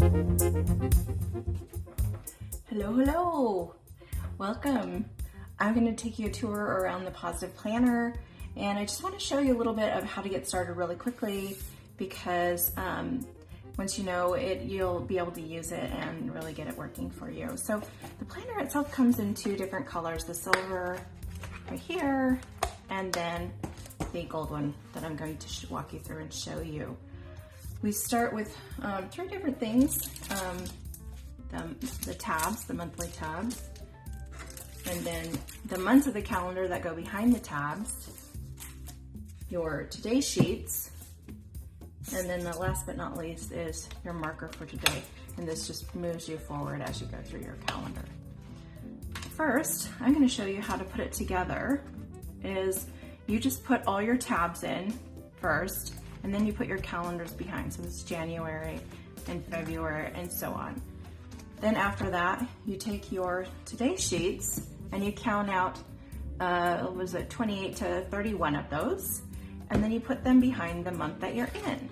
Hello, hello. Welcome. I'm going to take you a tour around the Positive Planner, and I just want to show you a little bit of how to get started really quickly because once you know it, you'll be able to use it and really get it working for you. So the planner itself comes in two different colors, the silver right here, and then the gold one that I'm going to walk you through and show you. We start with three different things. The tabs, the monthly tabs, and then the months of the calendar that go behind the tabs, your today sheets, and then the last but not least is your marker for today. And this just moves you forward as you go through your calendar. First, I'm going to show you how to put it together. Is you just put all your tabs in first, and then you put your calendars behind. So this is January and February and so on. Then after that, you take your today sheets and you count out, was it 28 to 31 of those? And then you put them behind the month that you're in.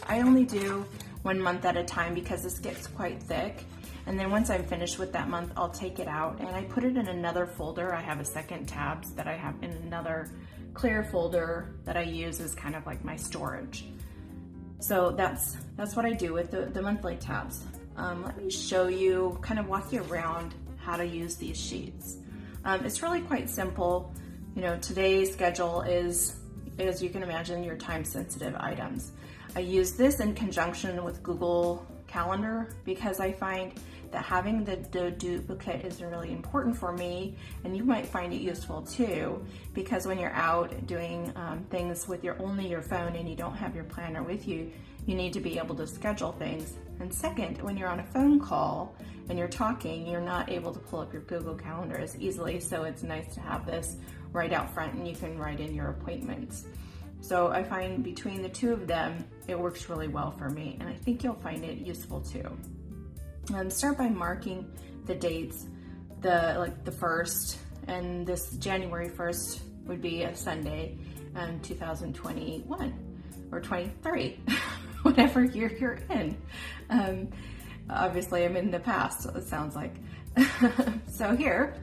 I only do 1 month at a time because this gets quite thick. And then once I'm finished with that month, I'll take it out and I put it in another folder. I have a second tabs that I have in another clear folder that I use as kind of like my storage. So that's what I do with the monthly tabs. Let me show you, kind of walk you around how to use these sheets. It's really quite simple. You know, today's schedule is, as you can imagine, your time-sensitive items. I use this in conjunction with Google Calendar because I find that having the duplicate is really important for me, and you might find it useful too, because when you're out doing things with only your phone and you don't have your planner with you, you need to be able to schedule things. And second, when you're on a phone call and you're talking, you're not able to pull up your Google Calendar as easily, so it's nice to have this right out front and you can write in your appointments. So I find between the two of them, it works really well for me, and I think you'll find it useful too. Start by marking the dates, the 1st, and this January 1st would be a Sunday, 2021 or 23, whatever year you're in. Obviously I'm in the past, so it sounds like. So here,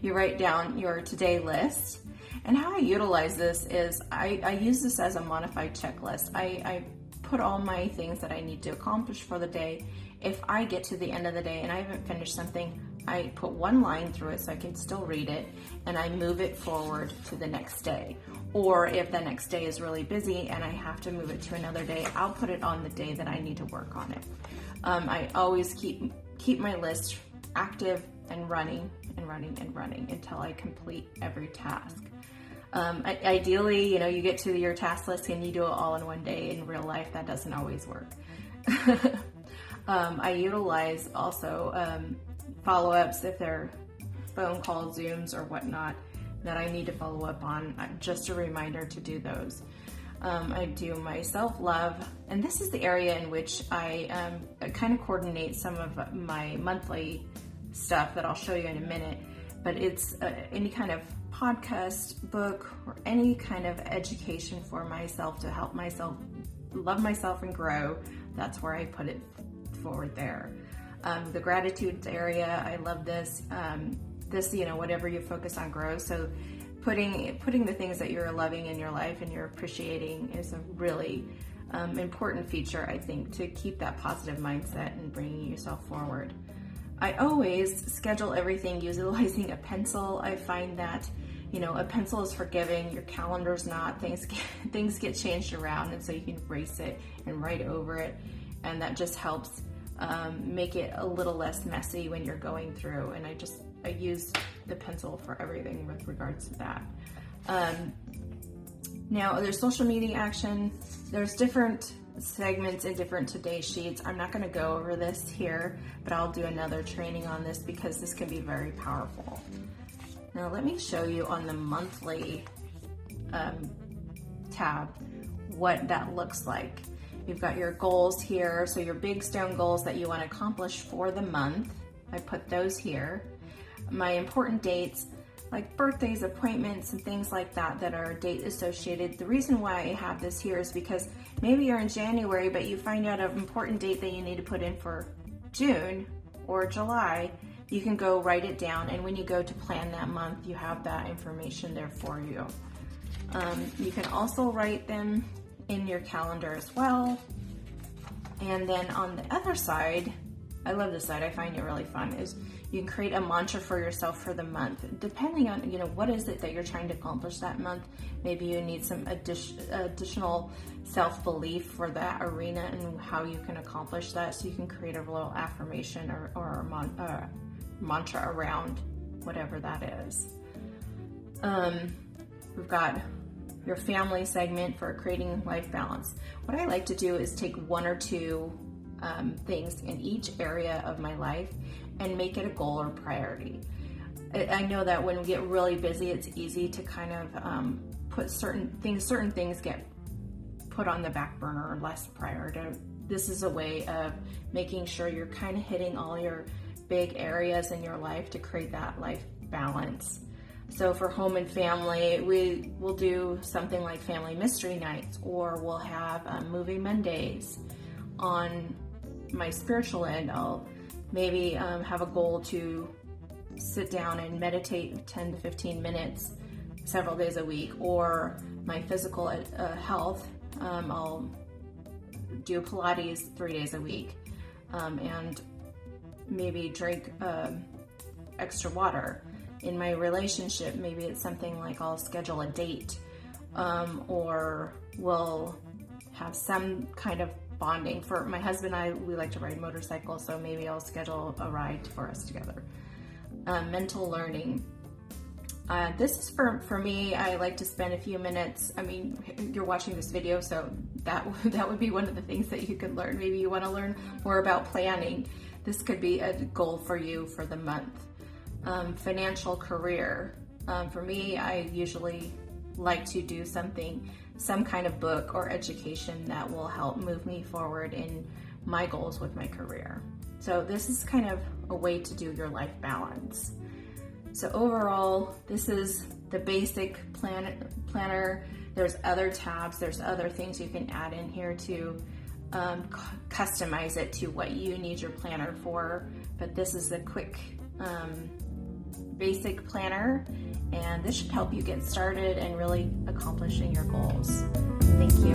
you write down your today list. And how I utilize this is I use this as a modified checklist. I put all my things that I need to accomplish for the day. If I get to the end of the day and I haven't finished something, I put one line through it so I can still read it, and I move it forward to the next day. Or if the next day is really busy and I have to move it to another day, I'll put it on the day that I need to work on it. I always keep my list active and running and running and running until I complete every task. Ideally, you know, you get to your task list and you do it all in one day. In real life, that doesn't always work. I utilize also follow-ups if they're phone calls, Zooms, or whatnot that I need to follow up on. Just a reminder to do those. I do my self-love, and this is the area in which I kind of coordinate some of my monthly stuff that I'll show you in a minute, but it's any kind of podcast, book, or any kind of education for myself to help myself love myself and grow. That's where I put it forward there. The gratitude area, I love this. This, you know, whatever you focus on grows. So putting the things that you're loving in your life and you're appreciating is a really important feature, I think, to keep that positive mindset and bringing yourself forward. I always schedule everything utilizing a pencil. I find that, you know, a pencil is forgiving, your calendar's not. Things get changed around, and so you can erase it and write over it, and that just helps make it a little less messy when you're going through. And I use the pencil for everything with regards to that. Now there's social media action. There's different segments in different today sheets. I'm not going to go over this here, but I'll do another training on this because this can be very powerful. Now let me show you on the monthly tab what that looks like. You've got your goals here, so your big stone goals that you want to accomplish for the month. I put those here. My important dates, like birthdays, appointments, and things like that that are date associated. The reason why I have this here is because maybe you're in January, but you find out an important date that you need to put in for June or July, you can go write it down, and when you go to plan that month, you have that information there for you. You can also write them in your calendar as well. And then on the other side, I love this side, I find it really fun, is you can create a mantra for yourself for the month, depending on, what is it that you're trying to accomplish that month. Maybe you need some additional self-belief for that arena and how you can accomplish that. So you can create a little affirmation or a mantra around whatever that is. We've got your family segment for creating life balance. What I like to do is take one or two things in each area of my life and make it a goal or priority. I know that when we get really busy, it's easy to kind of put certain things get put on the back burner or less priority. This is a way of making sure you're kind of hitting all your big areas in your life to create that life balance. So for home and family, we will do something like family mystery nights, or we'll have movie Mondays. On my spiritual end, I'll maybe have a goal to sit down and meditate 10 to 15 minutes several days a week. Or my physical health, I'll do Pilates 3 days a week, and maybe drink extra water. In my relationship, maybe it's something like I'll schedule a date, or we'll have some kind of bonding. For my husband and I, we like to ride motorcycles, so maybe I'll schedule a ride for us together. Mental learning. This is for me. I like to spend a few minutes. I mean, you're watching this video, so that would be one of the things that you could learn. Maybe you want to learn more about planning. This could be a goal for you for the month. Financial career. For me, I usually like to do some kind of book or education that will help move me forward in my goals with my career. So this is kind of a way to do your life balance. So overall, this is the basic planner. There's other tabs, there's other things you can add in here to customize it to what you need your planner for. But this is the quick basic planner, and this should help you get started and really accomplishing your goals. Thank you.